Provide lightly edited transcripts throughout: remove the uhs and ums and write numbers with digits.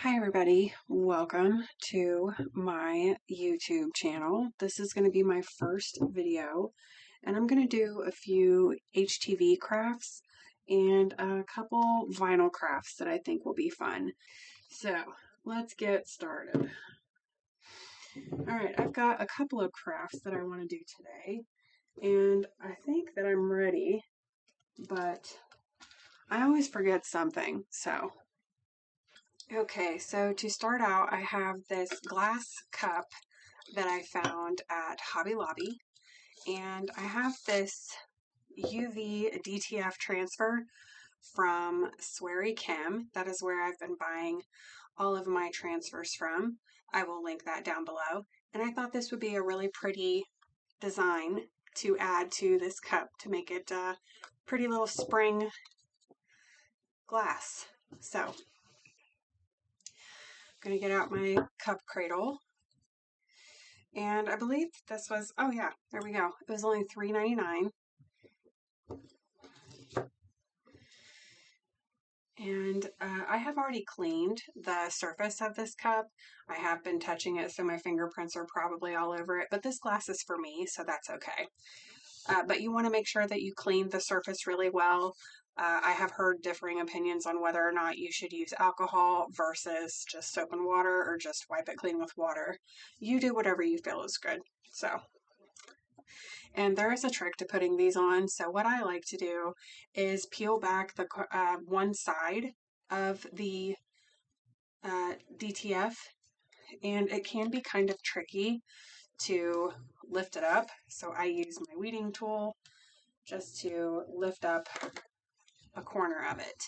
Hi everybody, welcome to my YouTube channel. This is going to be my first video and I'm going to do a few HTV crafts and a couple vinyl crafts that I think will be fun. So let's get started. Alright, I've got a couple of crafts that I want to do today and I think that I'm ready, but I always forget something, so okay, so to start out, I have this glass cup that I found at Hobby Lobby, and I have this UV DTF transfer from Swery Kim. That is where I've been buying all of my transfers from. I will link that down below. And I thought this would be a really pretty design to add to this cup to make it a pretty little spring glass. So I'm going to get out my cup cradle. And I believe this was, oh yeah, there we go. It was only $3.99. And I have already cleaned the surface of this cup. I have been touching it, so my fingerprints are probably all over it. But this glass is for me, so that's okay. But you want to make sure that you clean the surface really well. I have heard differing opinions on whether or not you should use alcohol versus just soap and water or just wipe it clean with water. You do whatever you feel is good. So, and there is a trick to putting these on. So what I like to do is peel back the one side of the DTF, and it can be kind of tricky to lift it up. So I use my weeding tool just to lift up a corner of it.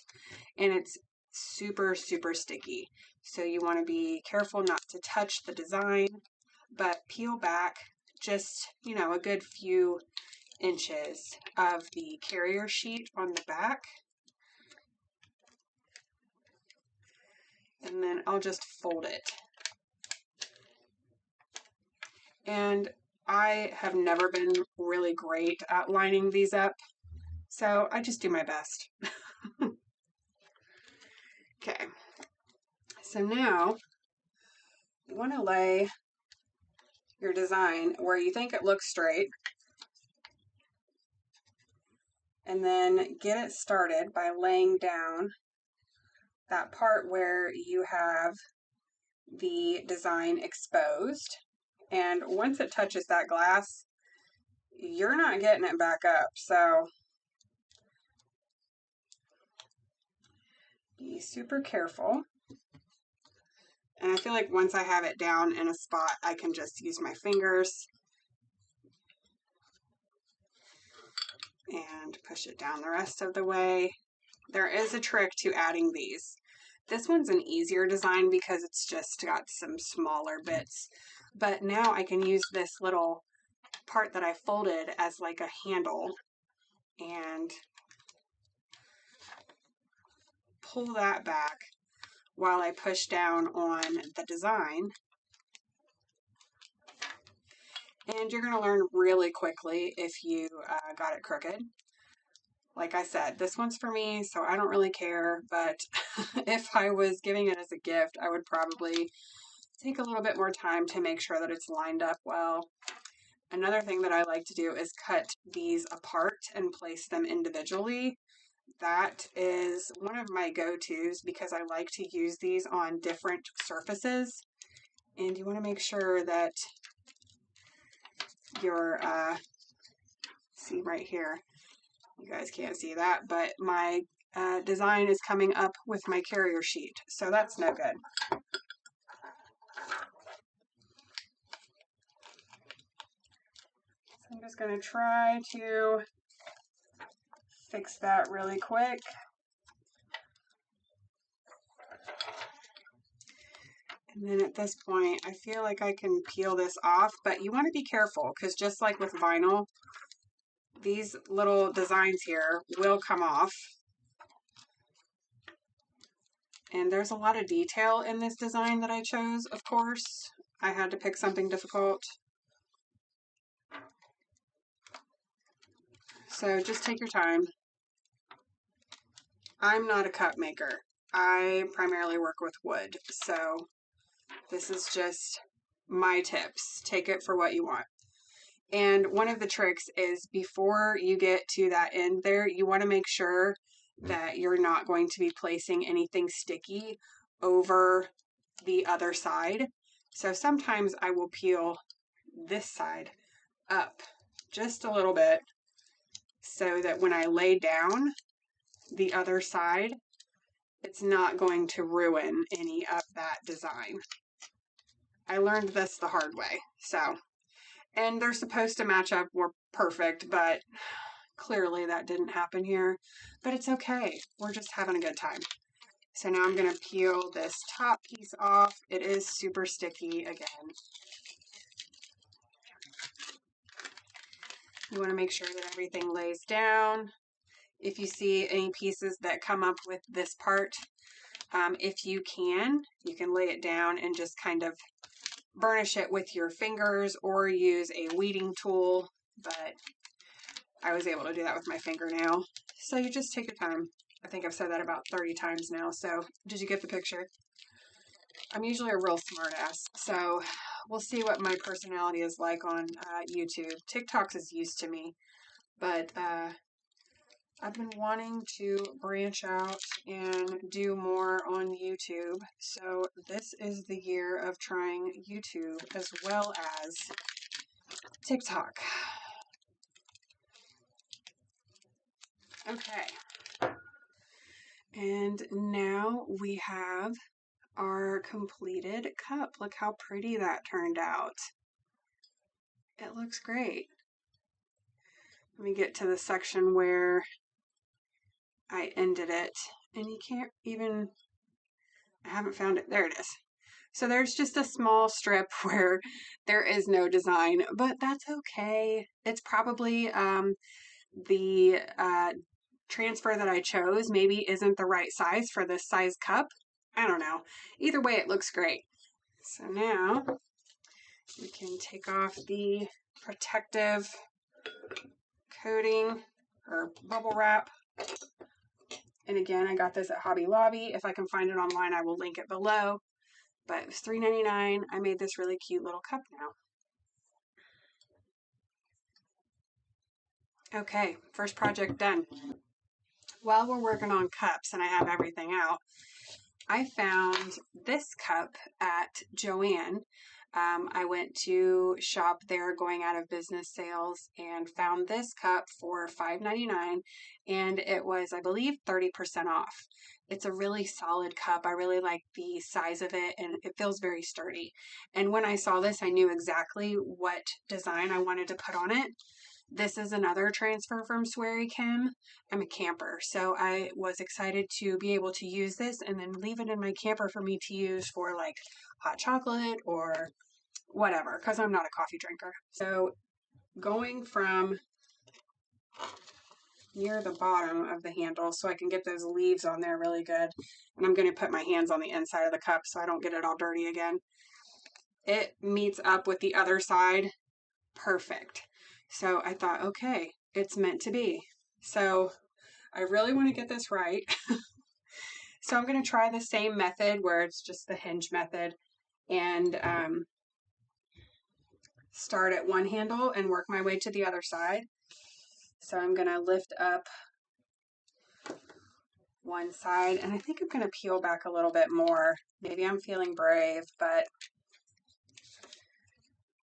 And it's super, super sticky. So you want to be careful not to touch the design, but peel back just, a good few inches of the carrier sheet on the back. And then I'll just fold it. And I have never been really great at lining these up, so I just do my best. Okay, so now you want to lay your design where you think it looks straight, and then get it started by laying down that part where you have the design exposed. And once it touches that glass, you're not getting it back up. So be super careful. And I feel like once I have it down in a spot, I can just use my fingers and push it down the rest of the way. There is a trick to adding these. This one's an easier design because it's just got some smaller bits. But now I can use this little part that I folded as like a handle and pull that back while I push down on the design. And you're going to learn really quickly if you got it crooked. Like I said, this one's for me, so I don't really care, but if I was giving it as a gift, I would probably take a little bit more time to make sure that it's lined up well. Another thing that I like to do is cut these apart and place them individually. That is one of my go-tos because I like to use these on different surfaces. And you want to make sure that your, see right here, you guys can't see that, but my design is coming up with my carrier sheet, so that's no good. So I'm just going to try to fix that really quick. And then at this point, I feel like I can peel this off, but you want to be careful because just like with vinyl, these little designs here will come off. And there's a lot of detail in this design that I chose, of course. I had to pick something difficult. So just take your time. I'm not a cup maker. I primarily work with wood, so this is just my tips. Take it for what you want. And one of the tricks is before you get to that end there, you want to make sure that you're not going to be placing anything sticky over the other side. So sometimes I will peel this side up just a little bit so that when I lay down the other side, it's not going to ruin any of that design. I learned this the hard way. So, and they're supposed to match up, we're perfect, but clearly that didn't happen here. But it's okay. We're just having a good time. So now I'm going to peel this top piece off. It is super sticky again. You want to make sure that everything lays down. If you see any pieces that come up with this part, if you can lay it down and just kind of burnish it with your fingers or use a weeding tool, but I was able to do that with my fingernail. So you just take your time. I think I've said that about 30 times now. So did you get the picture? I'm usually a real smart ass. So we'll see what my personality is like on YouTube. TikTok's is used to me, but I've been wanting to branch out and do more on YouTube. So this is the year of trying YouTube as well as TikTok. Okay. And now we have our completed cup. Look how pretty that turned out. It looks great. Let me get to the section where I ended it. And you can't even, I haven't found it. There it is. So there's just a small strip where there is no design, but that's okay. It's probably the transfer that I chose maybe isn't the right size for this size cup. I don't know. Either way, it looks great. So now we can take off the protective coating or bubble wrap. And again, I got this at Hobby Lobby. If I can find it online, I will link it below. But it was $3.99. I made this really cute little cup now. Okay, first project done. While we're working on cups and I have everything out, I found this cup at Joann. I went to shop there going out of business sales and found this cup for $5.99 and it was, I believe, 30% off. It's a really solid cup. I really like the size of it and it feels very sturdy. And when I saw this, I knew exactly what design I wanted to put on it. This is another transfer from Sweary Kim. I'm a camper, so I was excited to be able to use this and then leave it in my camper for me to use for like hot chocolate or whatever, because I'm not a coffee drinker. So going from near the bottom of the handle so I can get those leaves on there really good. And I'm going to put my hands on the inside of the cup so I don't get it all dirty again. It meets up with the other side perfect. So I thought, okay, it's meant to be. So I really want to get this right. So I'm going to try the same method where it's just the hinge method and start at one handle and work my way to the other side. So I'm going to lift up one side and I think I'm going to peel back a little bit more. Maybe I'm feeling brave, but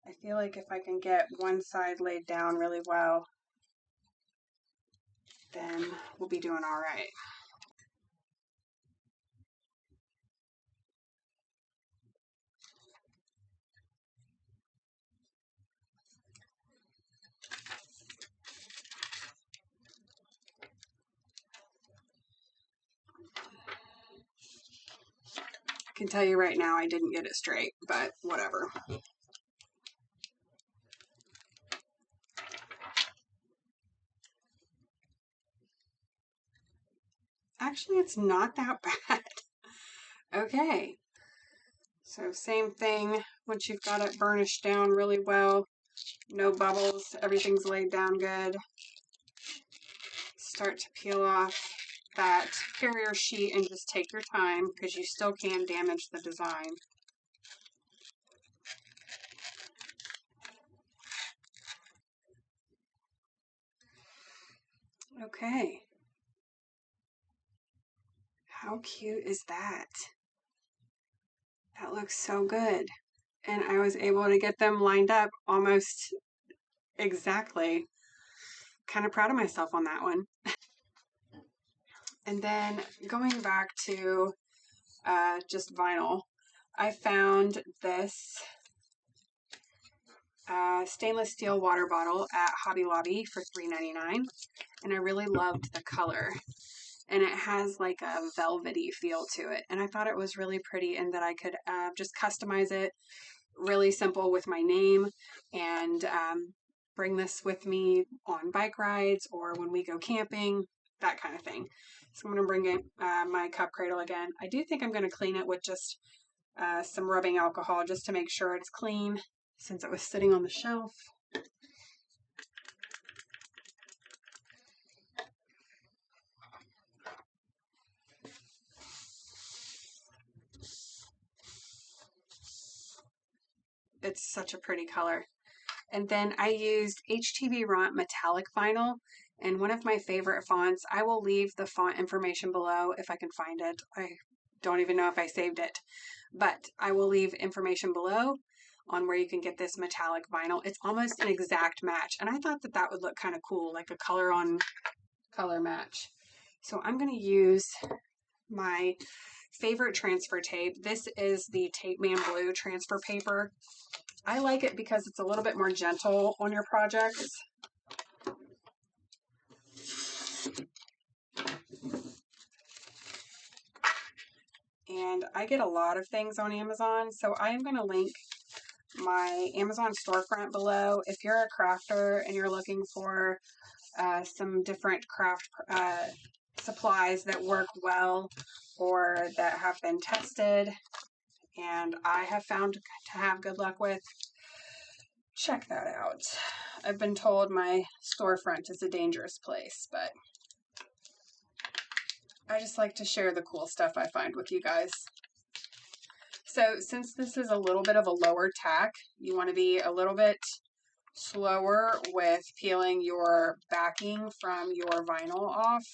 I feel like if I can get one side laid down really well, then we'll be doing all right. I can tell you right now I didn't get it straight, but whatever. Actually, it's not that bad. Okay. So same thing, once you've got it burnished down really well, no bubbles, everything's laid down good. Start to peel off that carrier sheet and just take your time, because you still can damage the design. Okay. How cute is that? That looks so good. And I was able to get them lined up almost exactly. Kind of proud of myself on that one. And then going back to just vinyl, I found this stainless steel water bottle at Hobby Lobby for $3.99, and I really loved the color. And it has like a velvety feel to it, and I thought it was really pretty, and that I could just customize it really simple with my name, and bring this with me on bike rides or when we go camping, that kind of thing. So I'm going to bring in my cup cradle again. I do think I'm going to clean it with just some rubbing alcohol just to make sure it's clean, since it was sitting on the shelf. It's such a pretty color. And then I used HTV Ront metallic vinyl, and one of my favorite fonts. I will leave the font information below if I can find it. I don't even know if I saved it, but I will leave information below on where you can get this metallic vinyl. It's almost an exact match, and I thought that that would look kind of cool, like a color on color match. So I'm going to use my favorite transfer tape. This is the Tape Man Blue transfer paper. I like it because it's a little bit more gentle on your projects. And I get a lot of things on Amazon, so I am going to link my Amazon storefront below. If you're a crafter and you're looking for some different craft supplies that work well or that have been tested and I have found to have good luck with, check that out. I've been told my storefront is a dangerous place, but I just like to share the cool stuff I find with you guys. So since this is a little bit of a lower tack, you want to be a little bit slower with peeling your backing from your vinyl off,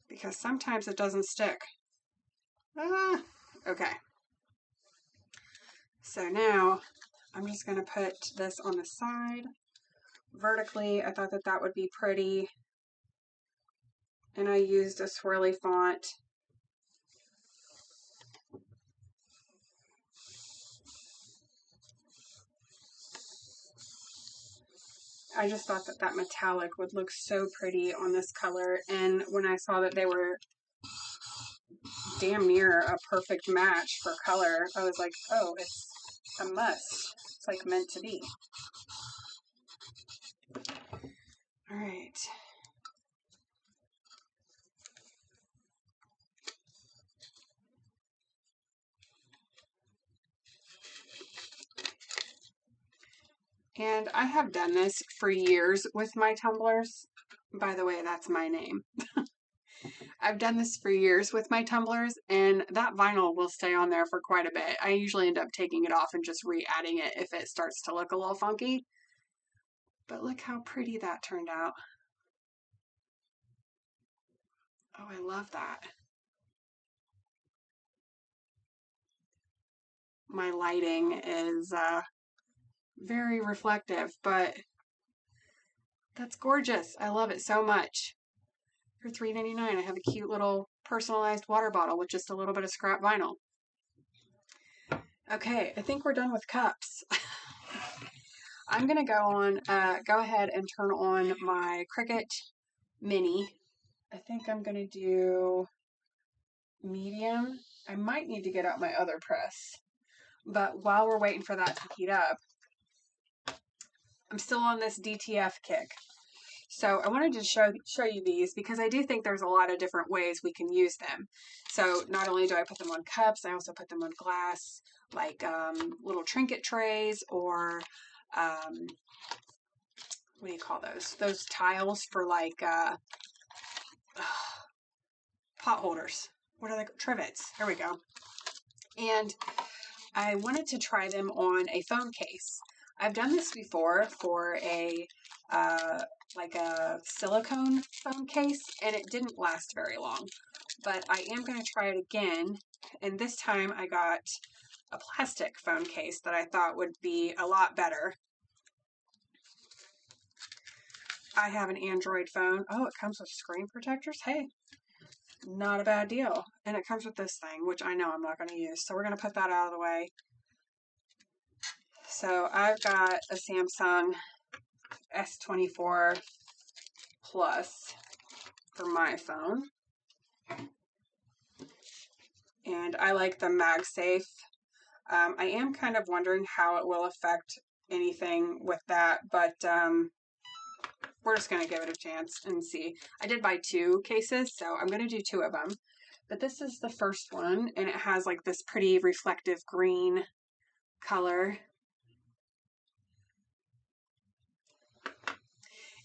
because sometimes it doesn't stick. Okay. So now I'm just going to put this on the side vertically. I thought that that would be pretty, and I used a swirly font. I just thought that that metallic would look so pretty on this color, and when I saw that they were damn near a perfect match for color, I was like, oh, it's a must. It's like meant to be. All right. And I have done this for years with my tumblers. By the way, that's my name. I've done this for years with my tumblers, and that vinyl will stay on there for quite a bit. I usually end up taking it off and just re-adding it if it starts to look a little funky. But look how pretty that turned out. Oh, I love that. My lighting is very reflective, but that's gorgeous. I love it so much. For $3.99, I have a cute little personalized water bottle with just a little bit of scrap vinyl. Okay, I think we're done with cups. I'm gonna go ahead and turn on my Cricut Mini. I think I'm gonna do medium. I might need to get out my other press, but while we're waiting for that to heat up, I'm still on this DTF kick. So I wanted to show you these because I do think there's a lot of different ways we can use them. So not only do I put them on cups, I also put them on glass, like little trinket trays, or what do you call those? Those tiles for like pot holders. What are they? Trivets. There we go. And I wanted to try them on a phone case. I've done this before for a like a silicone phone case, and it didn't last very long. But I am going to try it again, and this time I got a plastic phone case that I thought would be a lot better. I have an Android phone. Oh, it comes with screen protectors. Hey, not a bad deal. And it comes with this thing, which I know I'm not going to use. So we're going to put that out of the way. So I've got a Samsung S24 Plus for my phone. And I like the MagSafe. I am kind of wondering how it will affect anything with that, but we're just going to give it a chance and see. I did buy 2 cases, so I'm going to do 2 of them. But this is the first one, and it has like this pretty reflective green color.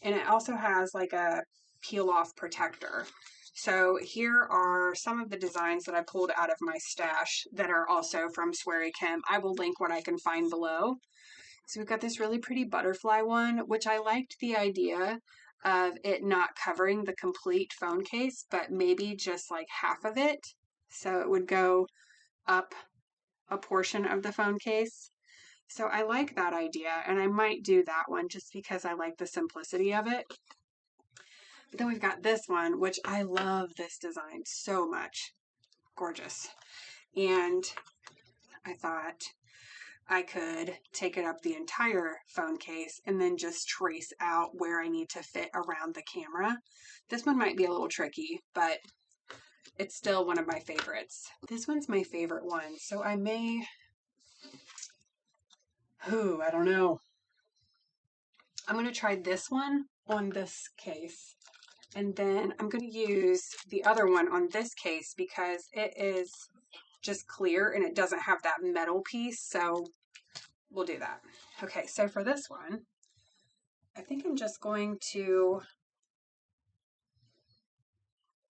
And it also has like a peel-off protector. So here are some of the designs that I pulled out of my stash that are also from Swery Kim. I will link what I can find below. So we've got this really pretty butterfly one, which I liked the idea of it not covering the complete phone case, but maybe just like half of it. So it would go up a portion of the phone case. So I like that idea, and I might do that one just because I like the simplicity of it. But then we've got this one, which I love this design so much. Gorgeous. And I thought I could take it up the entire phone case and then just trace out where I need to fit around the camera. This one might be a little tricky, but it's still one of my favorites. This one's my favorite one, so I may... I don't know. I'm going to try this one on this case, and then I'm going to use the other one on this case because it is just clear and it doesn't have that metal piece, so we'll do that. Okay, so for this one, I think I'm just going to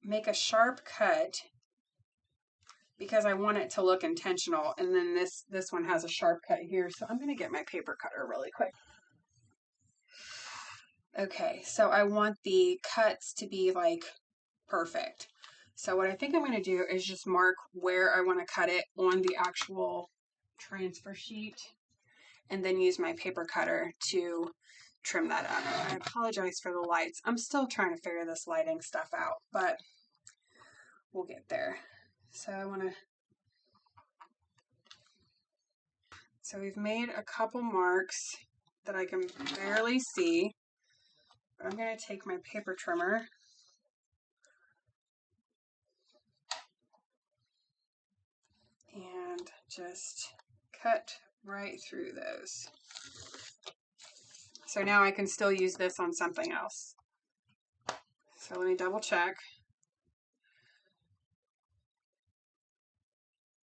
make a sharp cut because I want it to look intentional, and then this one has a sharp cut here, so I'm going to get my paper cutter really quick. Okay, so I want the cuts to be like perfect. So what I think I'm going to do is just mark where I want to cut it on the actual transfer sheet, and then use my paper cutter to trim that up. I apologize for the lights. I'm still trying to figure this lighting stuff out, but we'll get there. So we've made a couple marks that I can barely see, but I'm going to take my paper trimmer and just cut right through those. So now I can still use this on something else. So let me double check.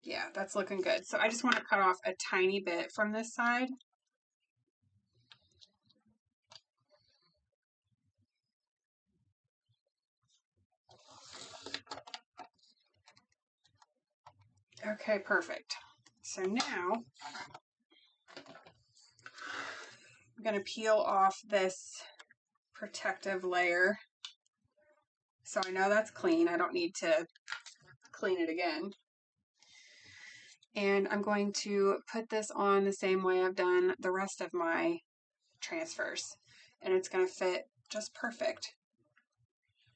Yeah, that's looking good. So I just want to cut off a tiny bit from this side. Okay, perfect. So now I'm going to peel off this protective layer. So I know that's clean. I don't need to clean it again. And I'm going to put this on the same way I've done the rest of my transfers. And it's going to fit just perfect.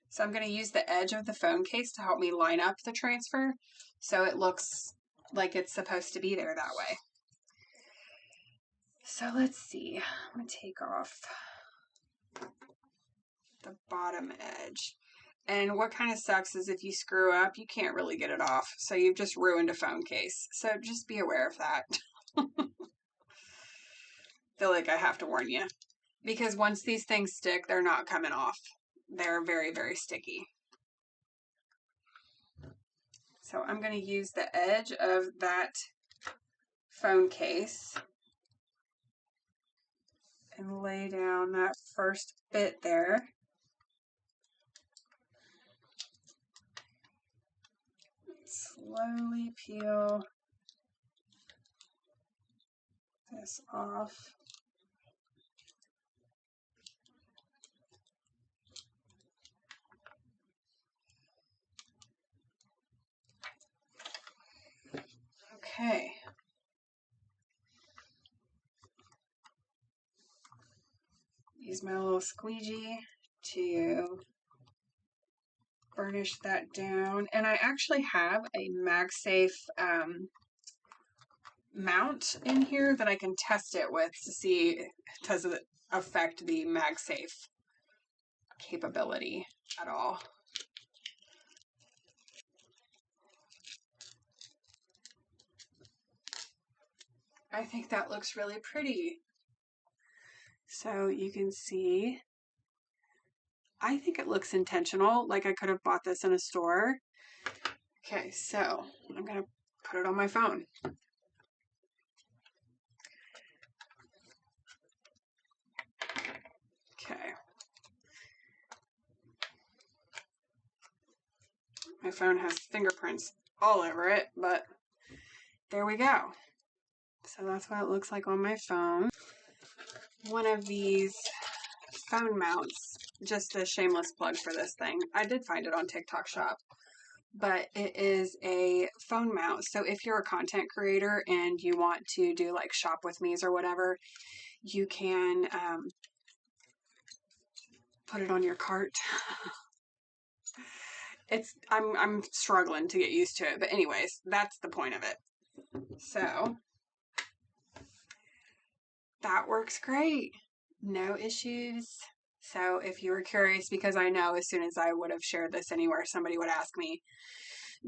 So I'm going to use the edge of the phone case to help me line up the transfer so it looks like it's supposed to be there that way. So let's see. I'm going to take off the bottom edge. And what kind of sucks is if you screw up, you can't really get it off. So you've just ruined a phone case. So just be aware of that. Feel like I have to warn you. Because once these things stick, they're not coming off. They're very, very sticky. So I'm going to use the edge of that phone case and lay down that first bit there. Slowly peel this off. Okay. Use my little squeegee to burnish that down. And I actually have a MagSafe mount in here that I can test it with to see does it affect the MagSafe capability at all. I think that looks really pretty. So you can see, I think it looks intentional, like I could have bought this in a store. Okay, so I'm gonna put it on my phone. Okay. My phone has fingerprints all over it, but there we go. So that's what it looks like on my phone. One of these phone mounts, just a shameless plug for this thing. I did find it on TikTok Shop, but it is a phone mount. So if you're a content creator and you want to do like shop with me's or whatever, you can put it on your cart. I'm struggling to get used to it, but anyways, that's the point of it. So that works great. No issues. So if you were curious, because I know as soon as I would have shared this anywhere, somebody would ask me,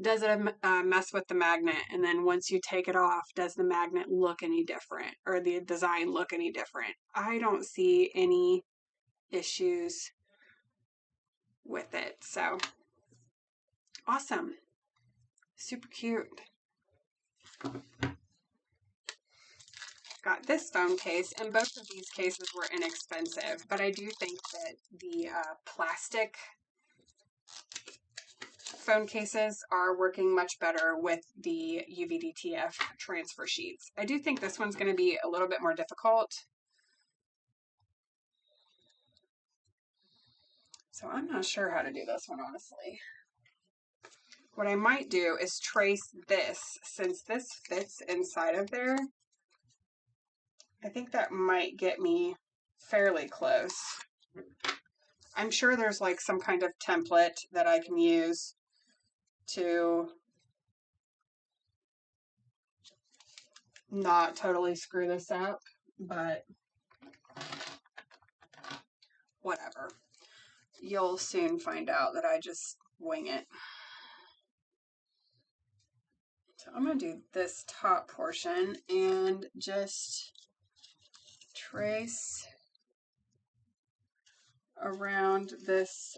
does it mess with the magnet? And then once you take it off, does the magnet look any different or the design look any different? I don't see any issues with it. So awesome. Super cute. Got this phone case, and both of these cases were inexpensive, but I do think that the plastic phone cases are working much better with the UV DTF transfer sheets. I do think this one's going to be a little bit more difficult. So I'm not sure how to do this one, honestly. What I might do is trace this, since this fits inside of there. I think that might get me fairly close. I'm sure there's like some kind of template that I can use to not totally screw this up, but whatever. You'll soon find out that I just wing it. So I'm going to do this top portion and just trace around this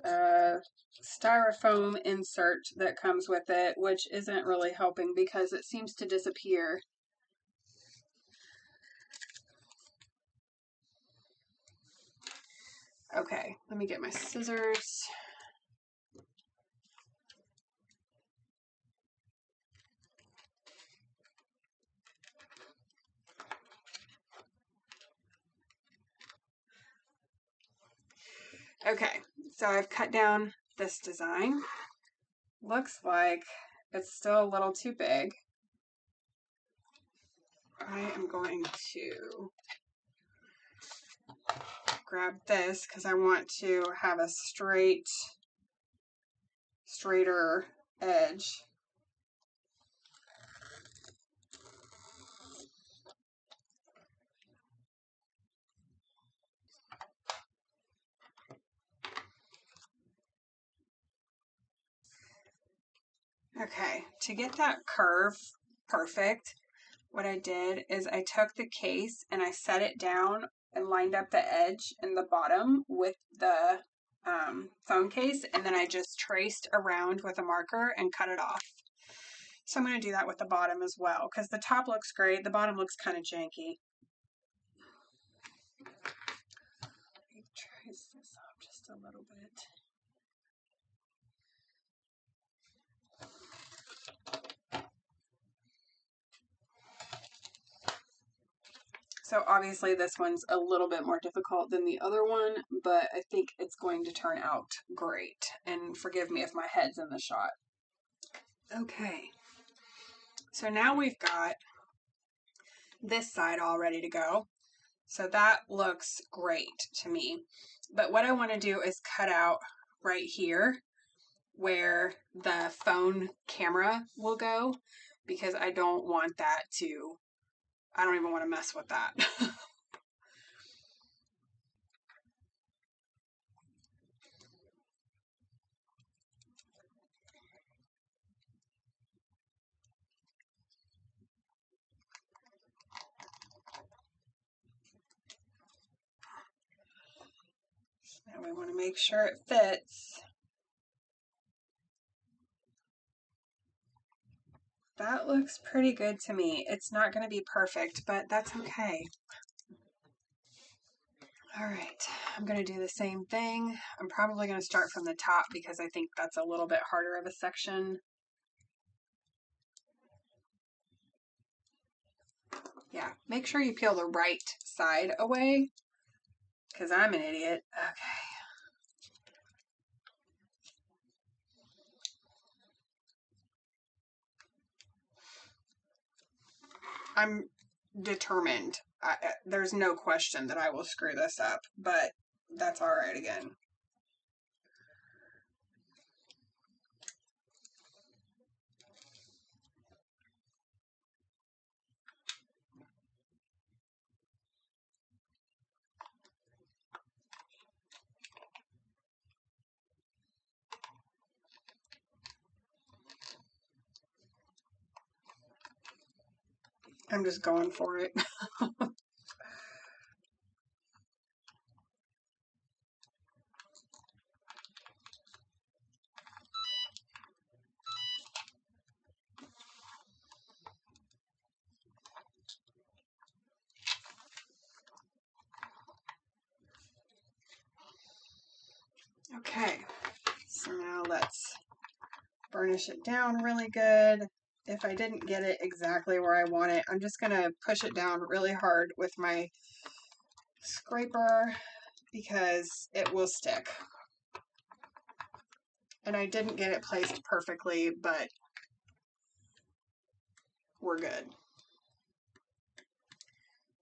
styrofoam insert that comes with it, which isn't really helping because it seems to disappear. Okay, let me get my scissors. Okay, so I've cut down this design. Looks like it's still a little too big. I am going to grab this because I want to have a straighter edge. Okay, to get that curve perfect, what I did is I took the case and I set it down and lined up the edge and the bottom with the phone case, and then I just traced around with a marker and cut it off. So I'm going to do that with the bottom as well, because the top looks great, the bottom looks kind of janky. a little bit. So obviously this one's a little bit more difficult than the other one, but I think it's going to turn out great. And forgive me if my head's in the shot. Okay, so now we've got this side all ready to go. So that looks great to me. But what I want to do is cut out right here where the phone camera will go, because I don't want that to, I don't even want to mess with that. And we want to make sure it fits. That looks pretty good to me. It's not going to be perfect, but that's okay. All right, I'm going to do the same thing. I'm probably going to start from the top because I think that's a little bit harder of a section. Yeah, make sure you peel the right side away because I'm an idiot. Okay. I'm determined. There's no question that I will screw this up, but that's all right again. I'm just going for it. Okay, so now let's burnish it down really good. If I didn't get it exactly where I want it, I'm just going to push it down really hard with my scraper because it will stick. And I didn't get it placed perfectly, but we're good.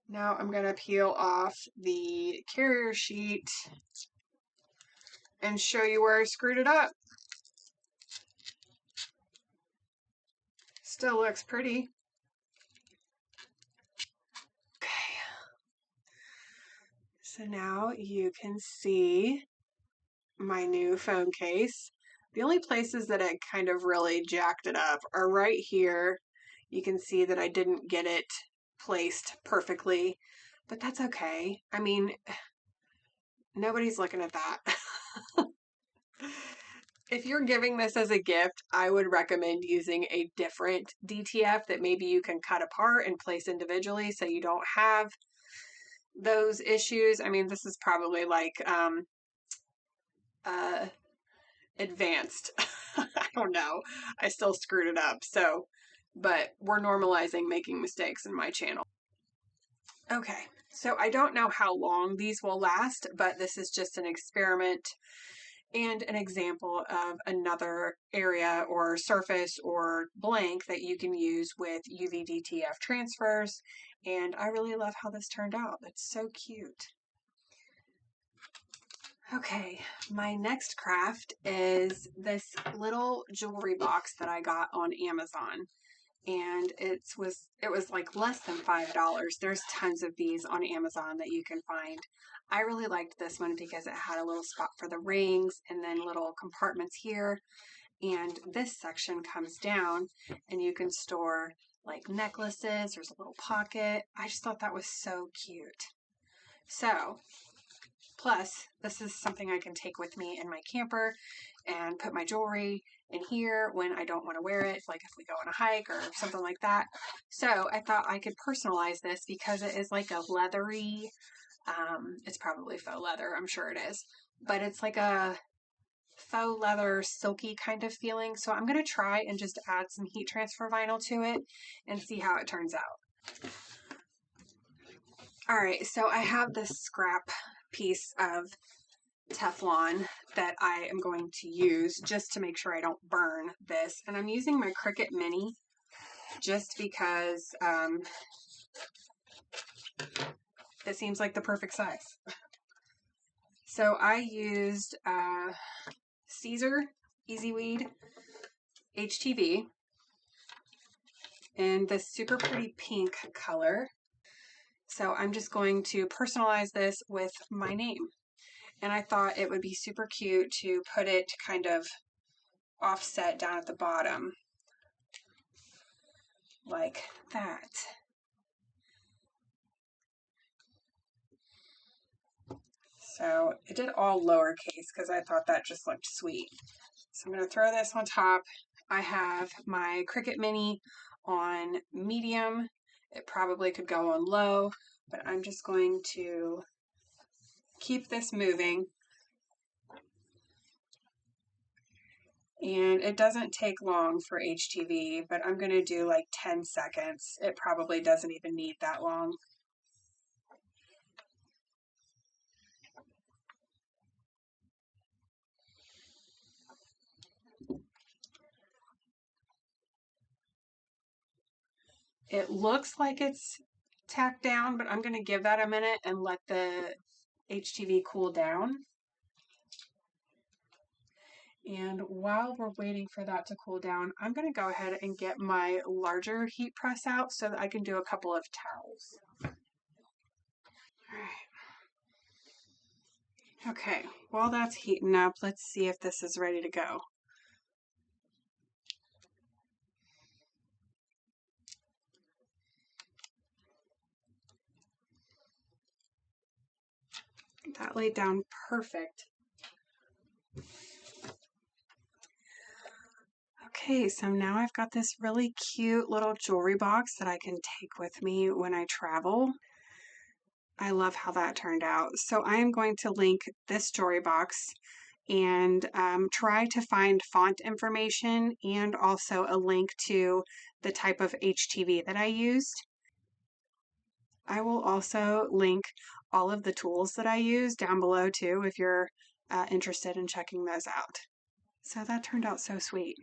Now I'm going to peel off the carrier sheet and show you where I screwed it up. Still looks pretty. Okay. So now you can see my new phone case. The only places that I kind of really jacked it up are right here. You can see that I didn't get it placed perfectly, but that's okay. I mean, nobody's looking at that. If you're giving this as a gift, I would recommend using a different DTF that maybe you can cut apart and place individually so you don't have those issues. I mean, this is probably like advanced. I don't know. I still screwed it up. So, but we're normalizing making mistakes in my channel. Okay, so I don't know how long these will last, but this is just an experiment and an example of another area or surface or blank that you can use with UV DTF transfers. And I really love how this turned out. That's so cute. Okay, my next craft is this little jewelry box that I got on Amazon. And it was like less than $5. There's tons of these on Amazon that you can find. I really liked this one because it had a little spot for the rings and then little compartments here. And this section comes down and you can store like necklaces. There's a little pocket. I just thought that was so cute. So, plus, this is something I can take with me in my camper and put my jewelry in here when I don't want to wear it, like if we go on a hike or something like that. So I thought I could personalize this because it is like a leathery, it's probably faux leather, I'm sure it is, but it's like a faux leather silky kind of feeling. So I'm going to try and just add some heat transfer vinyl to it and see how it turns out. All right, so I have this scrap piece of Teflon that I am going to use just to make sure I don't burn this. And I'm using my Cricut Mini just because it seems like the perfect size. So I used Caesar Easy Weed HTV in this super pretty pink color. So I'm just going to personalize this with my name. And I thought it would be super cute to put it kind of offset down at the bottom like that. So it did all lowercase because I thought that just looked sweet. So I'm going to throw this on top. I have my Cricut Mini on medium. It probably could go on low, but I'm just going to keep this moving. And it doesn't take long for HTV, but I'm going to do like 10 seconds. It probably doesn't even need that long. It looks like it's tacked down, but I'm going to give that a minute and let the HTV cool down. And while we're waiting for that to cool down, I'm going to go ahead and get my larger heat press out so that I can do a couple of towels. All right. Okay, while that's heating up, let's see if this is ready to go. That laid down perfect. Okay, so now I've got this really cute little jewelry box that I can take with me when I travel. I love how that turned out. So I am going to link this jewelry box and try to find font information and also a link to the type of HTV that I used. I will also link all of the tools that I use down below too if you're interested in checking those out. So that turned out so sweet.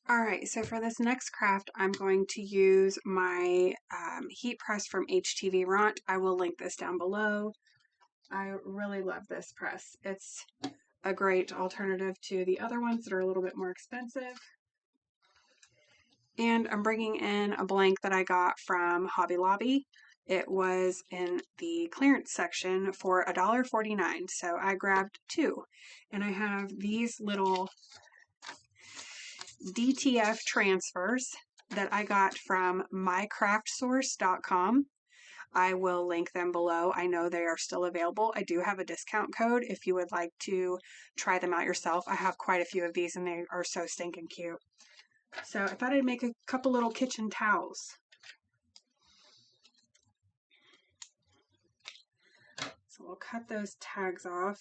All right, so for this next craft, I'm going to use my heat press from HTV Ront. I will link this down below. I really love this press. It's a great alternative to the other ones that are a little bit more expensive. And I'm bringing in a blank that I got from Hobby Lobby. It was in the clearance section for $1.49, so I grabbed two. And I have these little DTF transfers that I got from mycraftsource.com. I will link them below. I know they are still available. I do have a discount code if you would like to try them out yourself. I have quite a few of these and they are so stinking cute. So I thought I'd make a couple little kitchen towels. So we'll cut those tags off.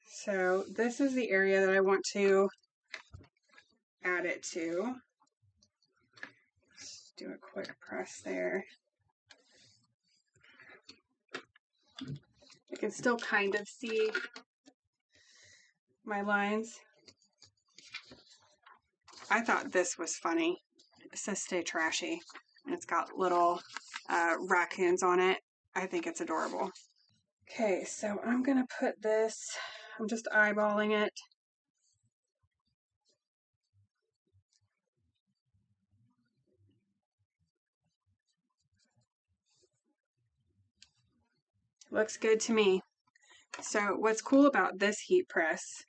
So this is the area that I want to add it to. Just do a quick press there. I can still kind of see my lines. I thought this was funny. It says "Stay Trashy," and it's got little raccoons on it. I think it's adorable. Okay, so I'm gonna put this, I'm just eyeballing it. Looks good to me. So what's cool about this heat press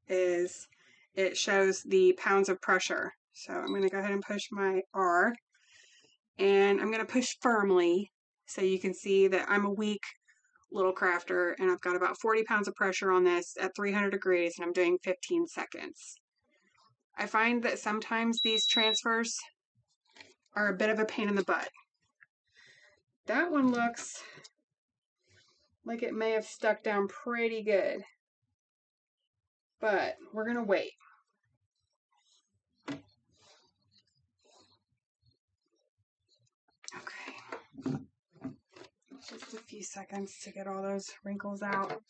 is it shows the pounds of pressure. So I'm going to go ahead and push my R, and I'm going to push firmly so you can see that I'm a weak little crafter and I've got about 40 pounds of pressure on this at 300 degrees and I'm doing 15 seconds. I find that sometimes these transfers are a bit of a pain in the butt. That one looks like it may have stuck down pretty good, but we're gonna wait. Okay, just a few seconds to get all those wrinkles out.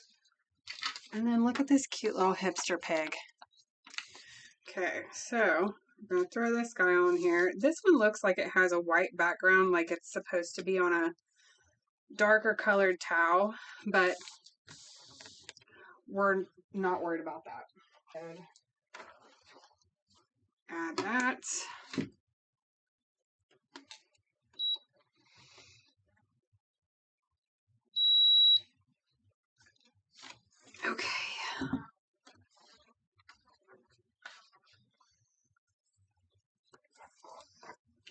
And then look at this cute little hipster pig. Okay, so I'm gonna throw this guy on here. This one looks like it has a white background, like it's supposed to be on a darker colored towel, but we're not worried about that. And add that. Okay.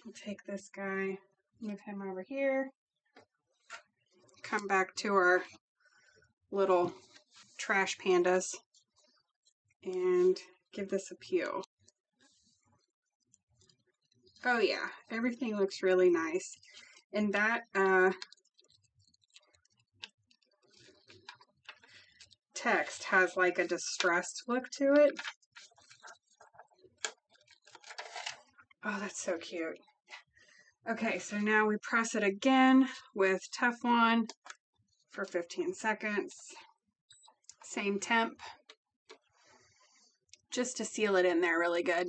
We'll take this guy, move him over here. Come back to our little trash pandas and give this a peel. Oh yeah, everything looks really nice. And that text has like a distressed look to it. Oh, that's so cute. Okay, so now we press it again with Teflon for 15 seconds. Same temp, just to seal it in there really good.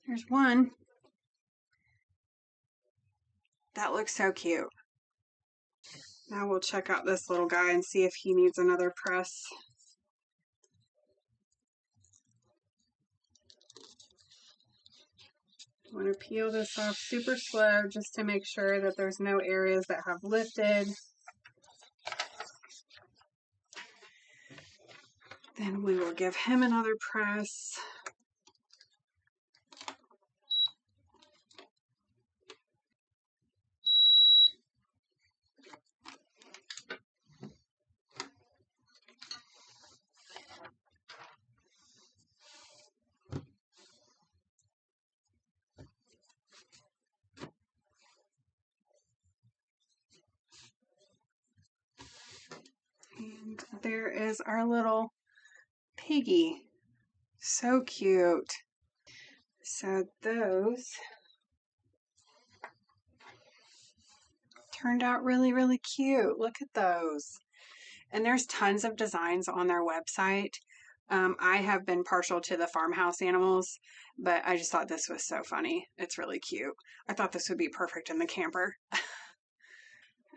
There's one. That looks so cute. Now we'll check out this little guy and see if he needs another press. I want to peel this off super slow just to make sure that there's no areas that have lifted. Then we will give him another press. And there is our little piggy. So cute. So those turned out really, really cute. Look at those. And there's tons of designs on their website. I have been partial to the farmhouse animals, but I just thought this was so funny. It's really cute. I thought this would be perfect in the camper.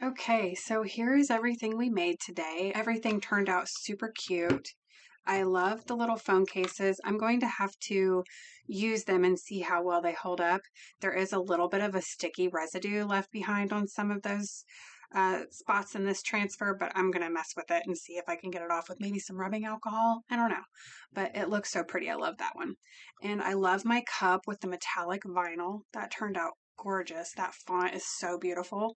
Okay, so here's everything we made today. Everything turned out super cute. I love the little phone cases. I'm going to have to use them and see how well they hold up. There is a little bit of a sticky residue left behind on some of those spots in this transfer, but I'm going to mess with it and see if I can get it off with maybe some rubbing alcohol. I don't know, but it looks so pretty. I love that one. And I love my cup with the metallic vinyl. That turned out gorgeous. That font is so beautiful.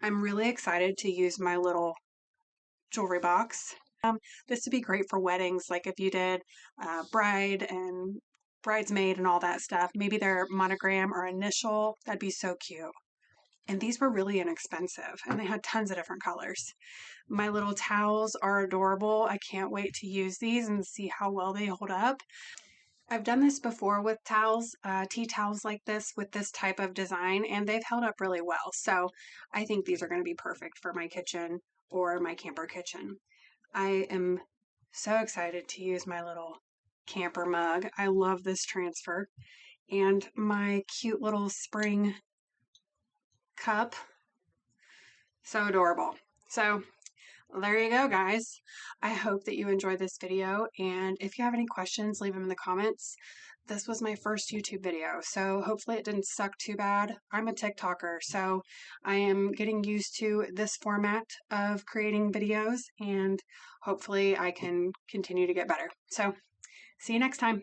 I'm really excited to use my little jewelry box. This would be great for weddings, like if you did bride and bridesmaid and all that stuff. Maybe their monogram or initial. That'd be so cute. And these were really inexpensive, and they had tons of different colors. My little towels are adorable. I can't wait to use these and see how well they hold up. I've done this before with towels, tea towels like this with this type of design, and they've held up really well. So I think these are going to be perfect for my kitchen or my camper kitchen. I am so excited to use my little camper mug. I love this transfer. And my cute little spring cup. So adorable. So there you go, guys. I hope that you enjoyed this video, and if you have any questions, leave them in the comments. This was my first YouTube video, so hopefully it didn't suck too bad. I'm a TikToker, so I am getting used to this format of creating videos, and hopefully I can continue to get better. So see you next time.